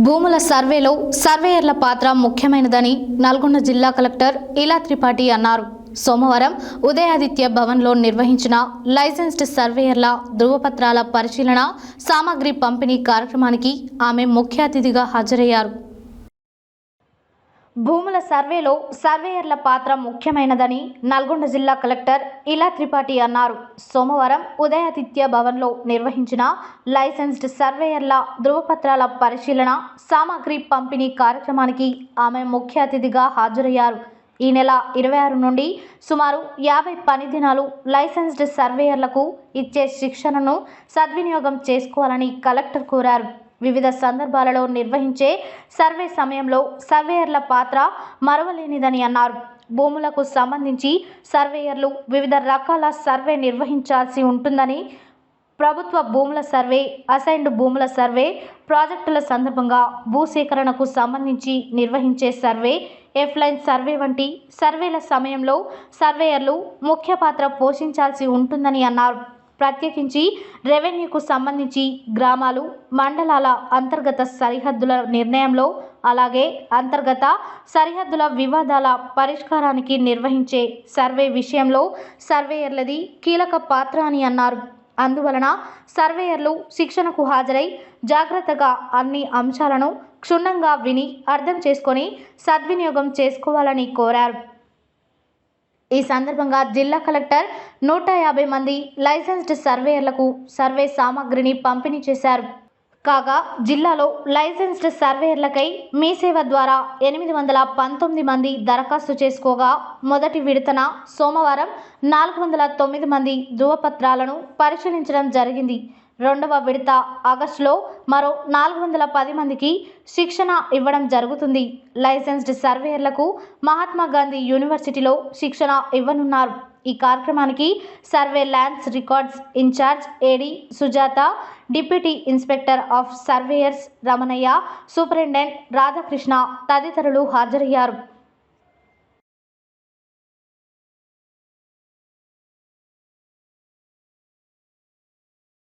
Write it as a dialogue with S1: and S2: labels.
S1: భూముల సర్వేలో సర్వేయర్ల పాత్ర ముఖ్యమైనదని నల్గొండ జిల్లా కలెక్టర్ ఇలా త్రిపాఠి అన్నారు. సోమవారం ఉదయాదిత్య భవన్లో నిర్వహించిన లైసెన్స్డ్ సర్వేయర్ల ధృవపత్రాల పరిశీలన సామగ్రి పంపిణీ కార్యక్రమానికి ఆమె ముఖ్య అతిథిగా హాజరయ్యారు. భూముల సర్వేలో సర్వేయర్ల పాత్ర ముఖ్యమైనదని నల్గొండ జిల్లా కలెక్టర్ ఇలా త్రిపాఠి అన్నారు. సోమవారం ఉదయాదిత్య భవన్లో నిర్వహించిన లైసెన్స్డ్ సర్వేయర్ల ధృవపత్రాల పరిశీలన సామగ్రి పంపిణీ కార్యక్రమానికి ఆమె ముఖ్య అతిథిగా హాజరయ్యారు. ఈ నెల 26 నుండి సుమారు 50 పని దినాలు లైసెన్స్డ్ సర్వేయర్లకు ఇచ్చే శిక్షణను సద్వినియోగం చేసుకోవాలని కలెక్టర్ కోరారు. వివిధ సందర్భాలలో నిర్వహించే సర్వే సమయంలో సర్వేయర్ల పాత్ర మరవలేనిదని అన్నారు. భూములకు సంబంధించి సర్వేయర్లు వివిధ రకాల సర్వే నిర్వహించాల్సి ఉంటుందని, ప్రభుత్వ భూముల సర్వే, అసైన్డ్ భూముల సర్వే, ప్రాజెక్టుల సందర్భంగా భూసేకరణకు సంబంధించి నిర్వహించే సర్వే, ఎఫ్లైన్ సర్వే వంటి సర్వేల సమయంలో సర్వేయర్లు ముఖ్య పాత్ర పోషించాల్సి ఉంటుందని అన్నారు. ప్రత్యేకించి రెవెన్యూకు సంబంధించి గ్రామాలు, మండలాల అంతర్గత సరిహద్దుల నిర్ణయంలో, అలాగే అంతర్గత సరిహద్దుల వివాదాల పరిష్కారానికి నిర్వహించే సర్వే విషయంలో సర్వేయర్లది కీలక పాత్ర అని అన్నారు. అందువలన సర్వేయర్లు శిక్షణకు హాజరై జాగ్రత్తగా అన్ని అంశాలను క్షుణ్ణంగా విని అర్థం చేసుకొని సద్వినియోగం చేసుకోవాలని కోరారు. ఈ సందర్భంగా జిల్లా కలెక్టర్ 150 మంది లైసెన్స్డ్ సర్వేయర్లకు సర్వే సామగ్రిని పంపిణీ చేశారు. కాగా జిల్లాలో లైసెన్స్డ్ సర్వేయర్లకై మీ సేవ ద్వారా 819 మంది దరఖాస్తు చేసుకోగా, మొదటి విడతన సోమవారం 409 మంది ధృవపత్రాలను పరిశీలించడం జరిగింది. రెండవ విడత ఆగస్టులో మరో 410 మందికి శిక్షణ ఇవ్వడం జరుగుతుంది. లైసెన్స్డ్ సర్వేయర్లకు మహాత్మా గాంధీ యూనివర్సిటీలో శిక్షణ ఇవ్వనున్నారు. ఈ కార్యక్రమానికి survey lands records incharge AD Sujatha, deputy inspector of surveyors Ramanaiah, superintendent Radhakrishna తదితరులు హాజరయ్యారు.